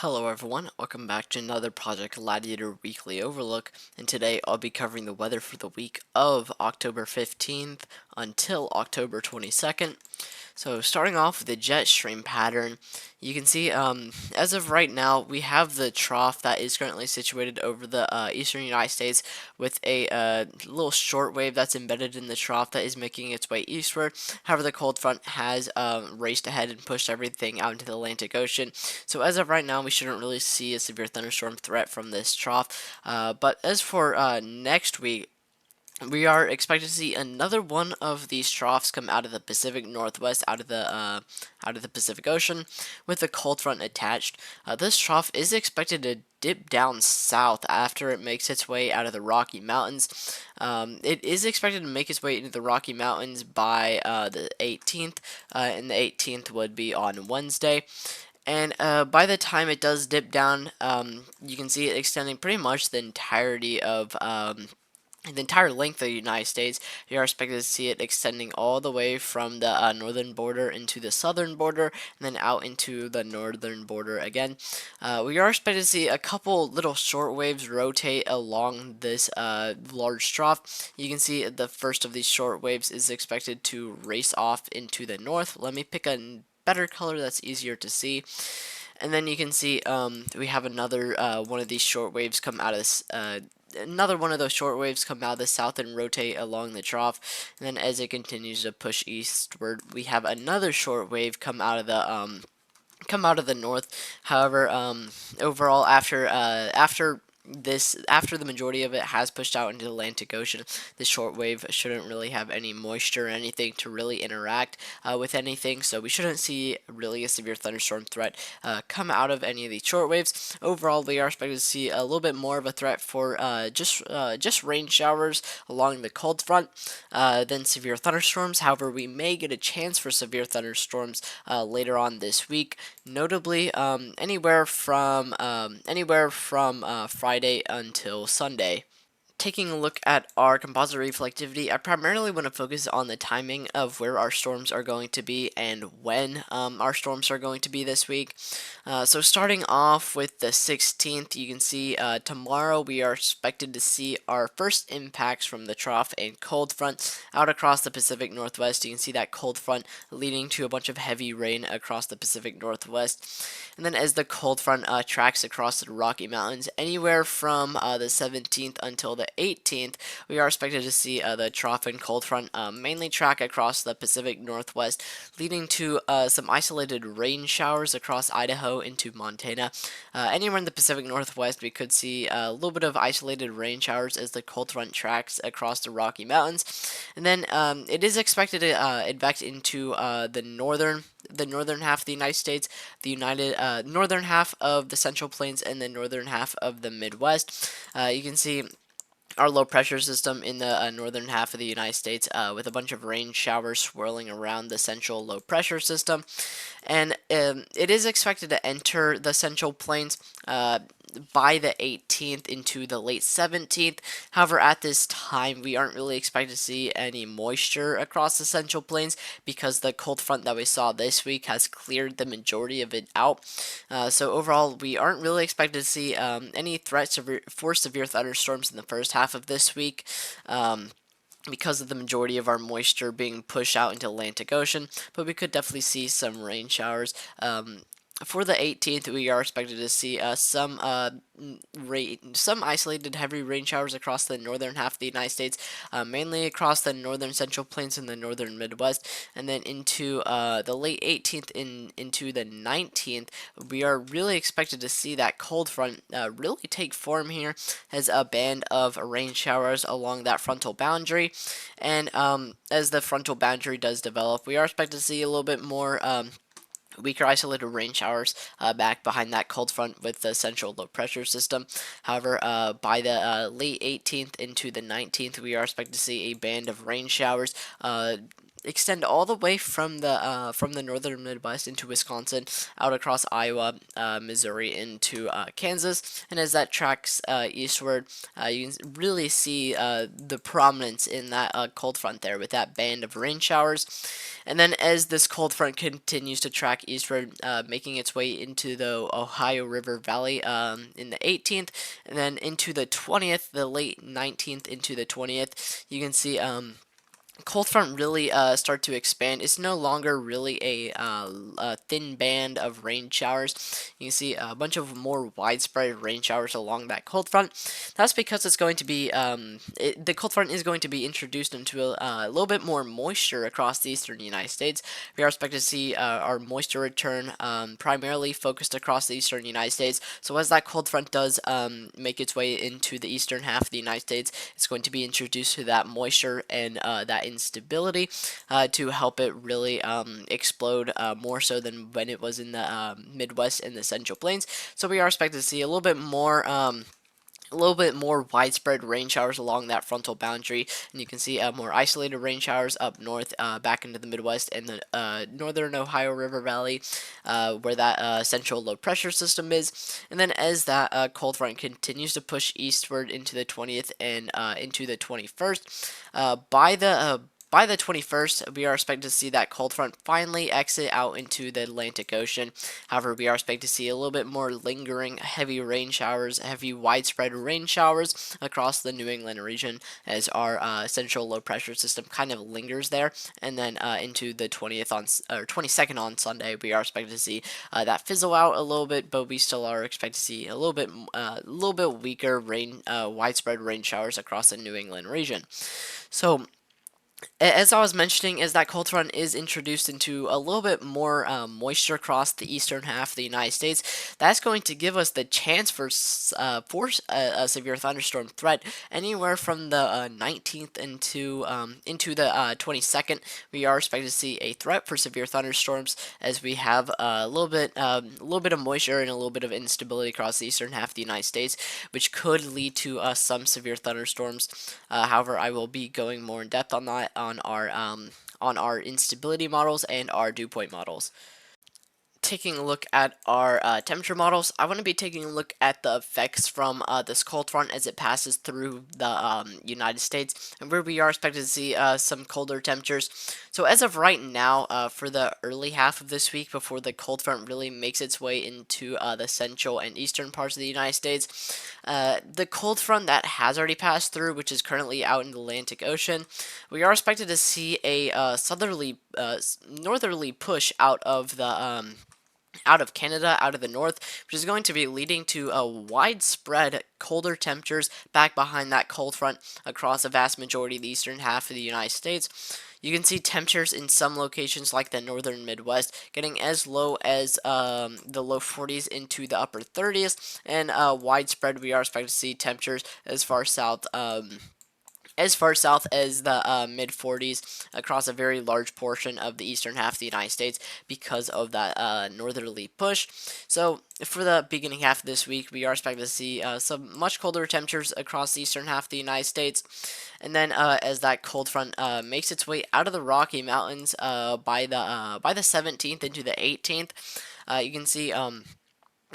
Hello everyone, welcome back to another Project Gladiator Weekly Overlook, and today I'll be covering the weather for the week of October 15th until October 22nd. So starting off with the jet stream pattern, you can see as of right now we have the trough that is currently situated over the eastern United States with a little short wave that's embedded in the trough that is making its way eastward. However, the cold front has raced ahead and pushed everything out into the Atlantic Ocean. So as of right now, we shouldn't really see a severe thunderstorm threat from this trough. But as for next week, we are expected to see another one of these troughs come out of the Pacific Northwest, out of the Pacific Ocean, with the cold front attached. This trough is expected to dip down south after it makes its way out of the Rocky Mountains. It is expected to make its way into the Rocky Mountains by the 18th, and the 18th would be on Wednesday. And by the time it does dip down, you can see it extending pretty much the entire length of the United States. You are expected to see it extending all the way from the northern border into the southern border, and then out into the northern border again. We are expected to see a couple little short waves rotate along this large trough. You can see the first of these short waves is expected to race off into the north. Let me pick a better color that's easier to see. And then you can see we have another one of these short waves come out of this. Another one of those short waves come out of the south and rotate along the trough. And then as it continues to push eastward, we have another short wave come out of the north. However, overall, after the majority of it has pushed out into the Atlantic Ocean, the short wave shouldn't really have any moisture or anything to really interact with anything, so we shouldn't see really a severe thunderstorm threat come out of any of these short waves. Overall, we are expected to see a little bit more of a threat for just rain showers along the cold front than severe thunderstorms. However, we may get a chance for severe thunderstorms later on this week, notably anywhere from Friday until Sunday. Taking a look at our composite reflectivity, I primarily want to focus on the timing of where our storms are going to be and when our storms are going to be this week. So starting off with the 16th, you can see tomorrow we are expected to see our first impacts from the trough and cold front out across the Pacific Northwest. You can see that cold front leading to a bunch of heavy rain across the Pacific Northwest. And then as the cold front tracks across the Rocky Mountains, anywhere from the 17th until the 18th, we are expected to see the trough and cold front mainly track across the Pacific Northwest, leading to some isolated rain showers across Idaho into Montana. Anywhere in the Pacific Northwest, we could see a little bit of isolated rain showers as the cold front tracks across the Rocky Mountains. And then it is expected to advance into the northern half of the United States, the northern half of the Central Plains, and the northern half of the Midwest. You can see our low pressure system in the northern half of the United States with a bunch of rain showers swirling around the central low pressure system. And it is expected to enter the Central Plains by the 18th into the late 17th. However, at this time, we aren't really expected to see any moisture across the Central Plains because the cold front that we saw this week has cleared the majority of it out. So overall, we aren't really expected to see any threats for severe thunderstorms in the first half of this week. Because of the majority of our moisture being pushed out into the Atlantic Ocean, but we could definitely see some rain showers. For the 18th, we are expected to see some isolated heavy rain showers across the northern half of the United States, mainly across the northern Central Plains and the northern Midwest, and then into the late 18th into the 19th, we are really expected to see that cold front really take form here as a band of rain showers along that frontal boundary, and as the frontal boundary does develop, we are expected to see a little bit more weaker isolated rain showers back behind that cold front with the central low pressure system. However, by the late 18th into the 19th, we are expected to see a band of rain showers extend all the way from the northern Midwest into Wisconsin, out across Iowa, Missouri, into Kansas, and as that tracks eastward, you can really see the prominence in that cold front there with that band of rain showers. And then as this cold front continues to track eastward, making its way into the Ohio River Valley in the 18th, and then into the 20th, the late 19th into the 20th, you can see cold front really start to expand. It's no longer really a thin band of rain showers. You can see a bunch of more widespread rain showers along that cold front. That's because it's going to be the cold front is going to be introduced into a little bit more moisture across the eastern United States. We are expected to see our moisture return primarily focused across the eastern United States. So as that cold front does make its way into the eastern half of the United States, it's going to be introduced to that moisture and that instability to help it really explode more so than when it was in the Midwest and the Central Plains. So we are expected to see a little bit more widespread rain showers along that frontal boundary, and you can see more isolated rain showers up north, back into the Midwest and the northern Ohio River Valley, where that central low pressure system is. And then as that cold front continues to push eastward into the 20th and into the 21st, by the 21st, we are expected to see that cold front finally exit out into the Atlantic Ocean. However, we are expected to see a little bit more lingering heavy rain showers, heavy widespread rain showers across the New England region as our central low pressure system kind of lingers there. And then into the 20th or 22nd on Sunday, we are expected to see that fizzle out a little bit, but we still are expected to see a little bit weaker widespread rain showers across the New England region. So as I was mentioning, as that cold front is introduced into a little bit more moisture across the eastern half of the United States, that's going to give us the chance for a severe thunderstorm threat anywhere from the 19th into the 22nd. We are expected to see a threat for severe thunderstorms as we have a little bit of moisture and a little bit of instability across the eastern half of the United States, which could lead to some severe thunderstorms. However, I will be going more in depth on that on our instability models and our dew point models. Taking a look at our temperature models, I want to be taking a look at the effects from this cold front as it passes through the United States, and where we are expected to see some colder temperatures. So as of right now, for the early half of this week, before the cold front really makes its way into the central and eastern parts of the United States, the cold front that has already passed through, which is currently out in the Atlantic Ocean, we are expected to see a northerly push out of Canada, out of the north, which is going to be leading to a widespread colder temperatures back behind that cold front across a vast majority of the eastern half of the United States. You can see temperatures in some locations like the northern Midwest getting as low as the low 40s into the upper 30s, and widespread we are expected to see temperatures as far south as the mid 40s across a very large portion of the eastern half of the United States because of that northerly push. So for the beginning half of this week, we are expected to see some much colder temperatures across the eastern half of the United States. And then as that cold front makes its way out of the Rocky Mountains by the 17th into the 18th, you can see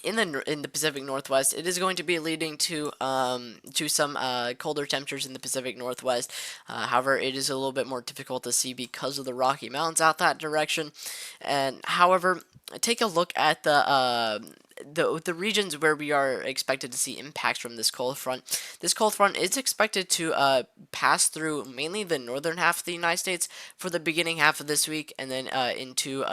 in the Pacific Northwest, it is going to be leading to some colder temperatures in the Pacific Northwest. However, it is a little bit more difficult to see because of the Rocky Mountains out that direction. And however, take a look at the regions where we are expected to see impacts from this cold front. This cold front is expected to pass through mainly the northern half of the United States for the beginning half of this week, and then into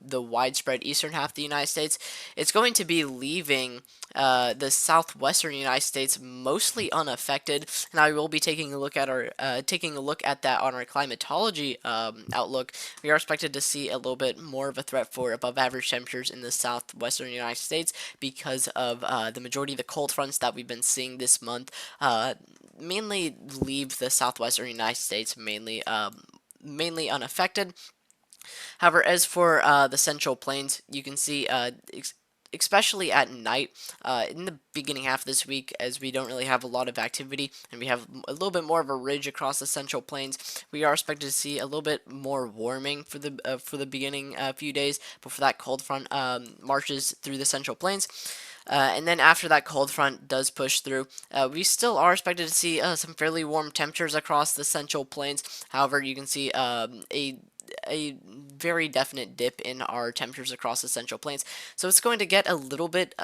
the widespread eastern half of the United States. It's going to be leaving the southwestern United States mostly unaffected, and I will be taking a look at that on our climatology outlook. We are expected to see a little bit more of a threat for above average temperatures in the southwestern United States because of the majority of the cold fronts that we've been seeing this month mainly leave the southwestern United States mainly unaffected. However, as for the Central Plains, you can see especially at night. In the beginning half of this week, as we don't really have a lot of activity and we have a little bit more of a ridge across the central plains, we are expected to see a little bit more warming for the beginning few days before that cold front marches through the central plains. And then after that cold front does push through, we still are expected to see some fairly warm temperatures across the central plains. However, you can see a very definite dip in our temperatures across the central plains. So it's going to get a little bit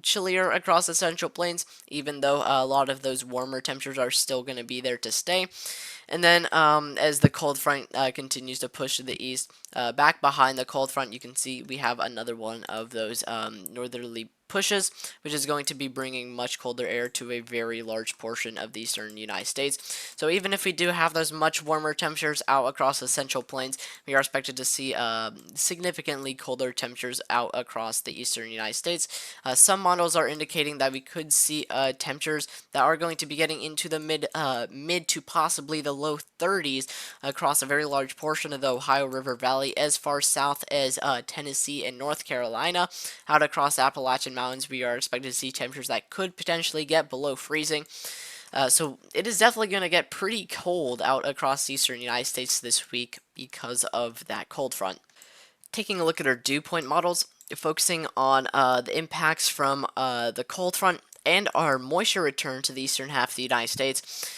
chillier across the central plains, even though a lot of those warmer temperatures are still going to be there to stay. And then as the cold front continues to push to the east, back behind the cold front, you can see we have another one of those northerly pushes, which is going to be bringing much colder air to a very large portion of the eastern United States. So even if we do have those much warmer temperatures out across the central plains, we are expected to see significantly colder temperatures out across the eastern United States. Some models are indicating that we could see temperatures that are going to be getting into the mid to possibly the low 30s across a very large portion of the Ohio River Valley, as far south as Tennessee and North Carolina. Out across the Appalachian Mountains, we are expected to see temperatures that could potentially get below freezing. So it is definitely going to get pretty cold out across the eastern United States this week because of that cold front. Taking a look at our dew point models, focusing on the impacts from the cold front and our moisture return to the eastern half of the United States.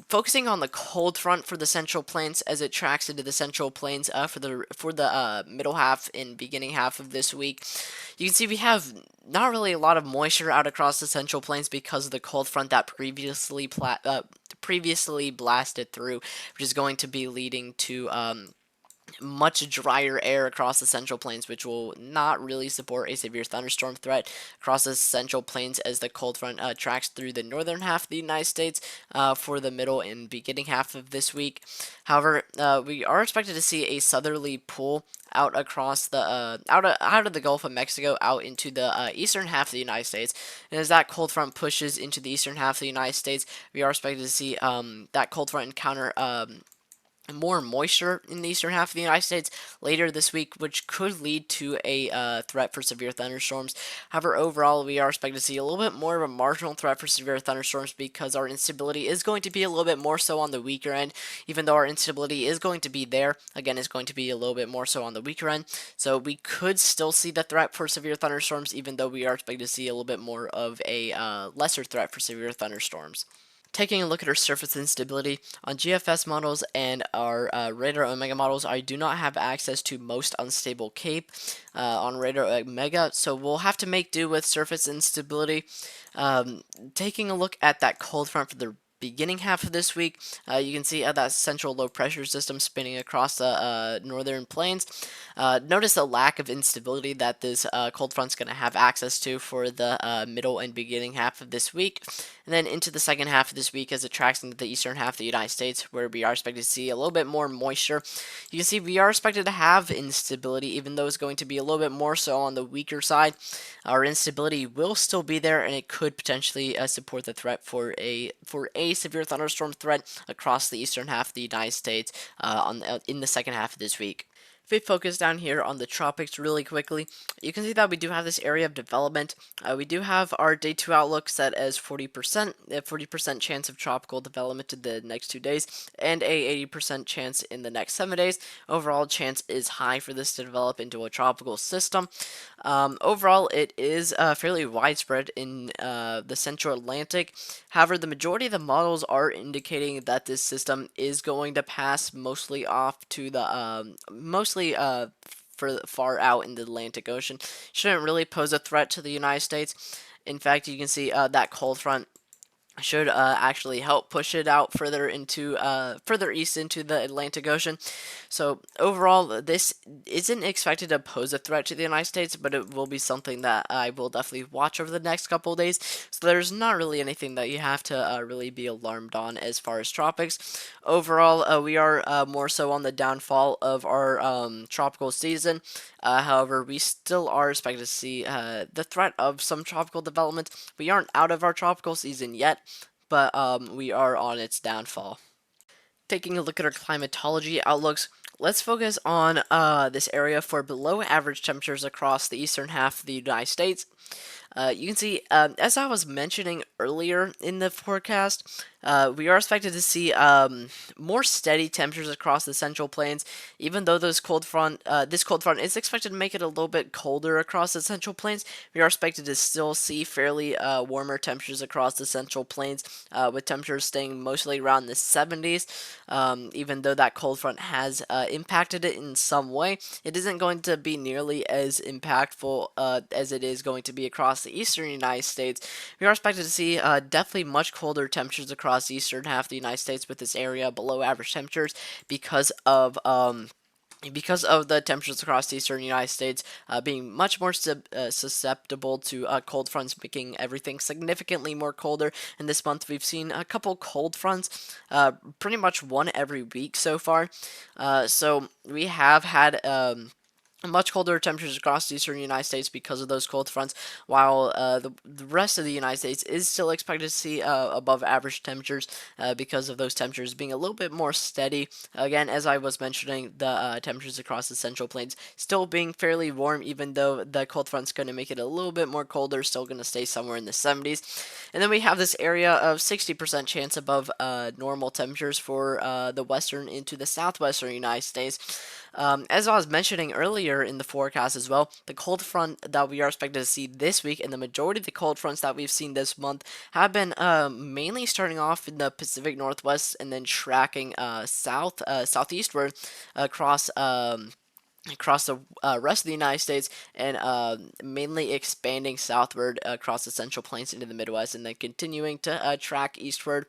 Focusing on the cold front for the central plains as it tracks into the central plains for the middle half and beginning half of this week, you can see we have not really a lot of moisture out across the central plains because of the cold front that previously blasted through, which is going to be leading to much drier air across the central plains, which will not really support a severe thunderstorm threat across the central plains as the cold front tracks through the northern half of the United States for the middle and beginning half of this week. However, we are expected to see a southerly pull out across the out of the Gulf of Mexico out into the eastern half of the United States. And as that cold front pushes into the eastern half of the United States, we are expected to see that cold front encounter more moisture in the eastern half of the United States later this week, which could lead to a threat for severe thunderstorms. However, overall, we are expected to see a little bit more of a marginal threat for severe thunderstorms because our instability is going to be a little bit more so on the weaker end. Even though our instability is going to be there, again, it's going to be a little bit more so on the weaker end. So we could still see the threat for severe thunderstorms, even though we are expected to see a little bit more of a lesser threat for severe thunderstorms. Taking a look at our surface instability on GFS models and our Radar Omega models, I do not have access to most unstable cape on Radar Omega, so we'll have to make do with surface instability. Taking a look at that cold front for the beginning half of this week, you can see that central low pressure system spinning across the northern plains. Notice the lack of instability that this cold front's going to have access to for the middle and beginning half of this week, and then into the second half of this week as it tracks into the eastern half of the United States, where we are expected to see a little bit more moisture. You can see we are expected to have instability, even though it's going to be a little bit more so on the weaker side. Our instability will still be there, and it could potentially support the threat for a severe thunderstorm threat across the eastern half of the United States in the second half of this week. If we focus down here on the tropics really quickly, you can see that we do have this area of development. We do have our day 2 outlook set as 40%, a 40% chance of tropical development in the next 2 days, and a 80% chance in the next 7 days. Overall chance is high for this to develop into a tropical system. Overall, it is fairly widespread in the central Atlantic. However, the majority of the models are indicating that this system is going to pass mostly off to the for far out in the Atlantic Ocean. Shouldn't really pose a threat to the United States. In fact, you can see that cold front should actually help push it out further into further east into the Atlantic Ocean. So overall, this isn't expected to pose a threat to the United States, but it will be something that I will definitely watch over the next couple of days. So there's not really anything that you have to really be alarmed on as far as tropics. Overall, we are more so on the downfall of our tropical season. However, we still are expected to see the threat of some tropical development. We aren't out of our tropical season yet, but we are on its downfall. Taking a look at our climatology outlooks, Let's focus on this area for below average temperatures across the eastern half of the United States. You can see, as I was mentioning earlier in the forecast, we are expected to see more steady temperatures across the central plains. Even though this cold front is expected to make it a little bit colder across the central plains, we are expected to still see fairly warmer temperatures across the central plains, with temperatures staying mostly around the 70s. Even though that cold front has impacted it in some way, it isn't going to be nearly as impactful as it is going to be across the eastern United States. We are expected to see definitely much colder temperatures across the eastern half of the United States, with this area below average temperatures because of the temperatures across the eastern United States being much more susceptible to cold fronts, making everything significantly more colder. And this month, we've seen a couple cold fronts, pretty much one every week so far. So we have had much colder temperatures across the eastern United States because of those cold fronts, while the rest of the United States is still expected to see above average temperatures because of those temperatures being a little bit more steady. Again, as I was mentioning, the temperatures across the central plains still being fairly warm, even though the cold front's going to make it a little bit more colder, still going to stay somewhere in the 70s. And then we have this area of 60% chance above normal temperatures for the western into the southwestern United States. As I was mentioning earlier in the forecast as well, the cold front that we are expected to see this week and the majority of the cold fronts that we've seen this month have been mainly starting off in the Pacific Northwest and then tracking southeastward across across the rest of the United States, and mainly expanding southward across the Central Plains into the Midwest, and then continuing to track eastward.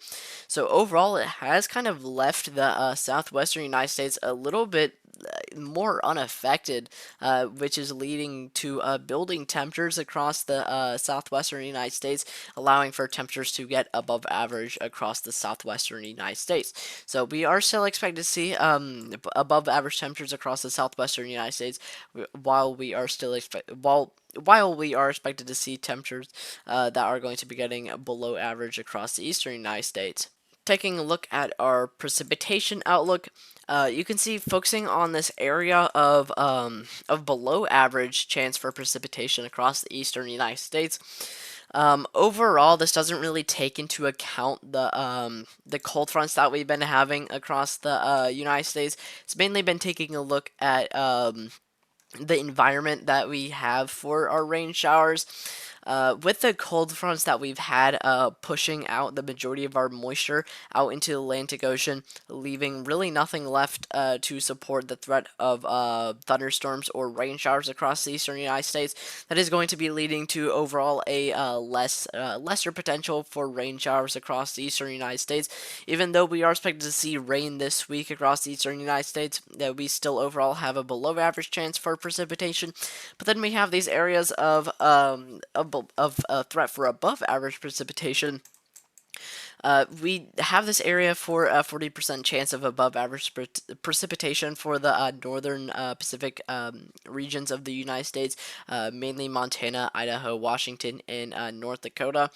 So overall, it has kind of left the southwestern United States a little bit more unaffected, which is leading to building temperatures across the southwestern United States, allowing for temperatures to get above average across the southwestern United States. So we are still expected to see above average temperatures across the southwestern United States, while we are still while we are expected to see temperatures that are going to be getting below average across the eastern United States. Taking a look at our precipitation outlook, you can see focusing on this area of below average chance for precipitation across the eastern United States. Overall, this doesn't really take into account the cold fronts that we've been having across the United States. It's mainly been taking a look at the environment that we have for our rain showers. With the cold fronts that we've had pushing out the majority of our moisture out into the Atlantic Ocean, leaving really nothing left to support the threat of thunderstorms or rain showers across the eastern United States, that is going to be leading to overall a lesser potential for rain showers across the eastern United States. Even though we are expected to see rain this week across the eastern United States, we still overall have a below average chance for precipitation. But then we have these areas of threat for above average precipitation. We have this area for a 40% chance of above average precipitation for the northern Pacific regions of the United States, mainly Montana, Idaho, Washington, and North Dakota.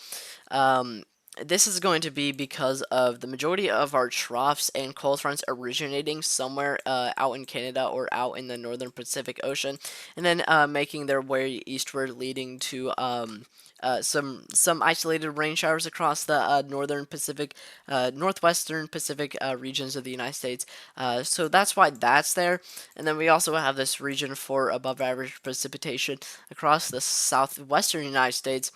This is going to be because of the majority of our troughs and cold fronts originating somewhere out in Canada or out in the northern Pacific Ocean, and then making their way eastward, leading to some isolated rain showers across the northern Pacific, northwestern Pacific regions of the United States. So that's why that's there. And then we also have this region for above average precipitation across the southwestern United States.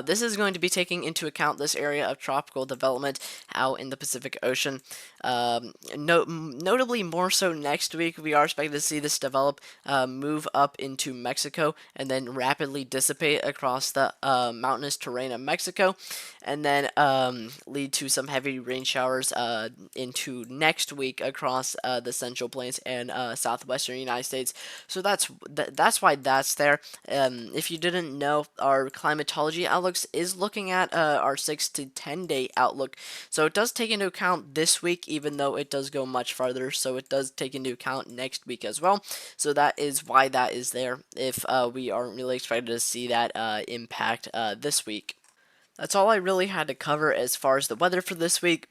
This is going to be taking into account this area of tropical development out in the Pacific Ocean. Notably more so next week, we are expected to see this develop, move up into Mexico, and then rapidly dissipate across the mountainous terrain of Mexico, and then lead to some heavy rain showers into next week across the Central Plains and southwestern United States. So that's why that's there. If you didn't know, our climatology outlooks is looking at our 6 to 10 day outlook, so it does take into account this week, even though it does go much farther. So it does take into account next week as well. So that is why that is there. If we aren't really expected to see that impact this week. That's all I really had to cover as far as the weather for this week.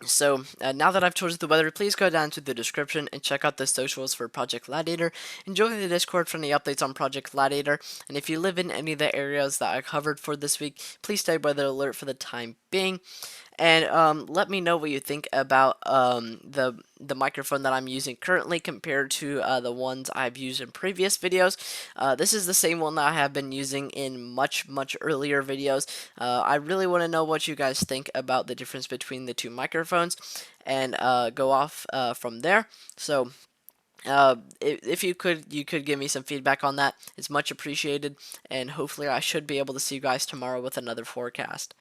So now that I've told you the weather, please go down to the description and check out the socials for Project Gladiator. Enjoy the Discord for any updates on Project Gladiator, and if you live in any of the areas that I covered for this week, please stay weather alert for the time being. And let me know what you think about the microphone that I'm using currently compared to the ones I've used in previous videos. This is the same one that I have been using in much earlier videos. I really want to know what you guys think about the difference between the two microphones, and go off from there. So if you could give me some feedback on that, it's much appreciated, and hopefully I should be able to see you guys tomorrow with another forecast.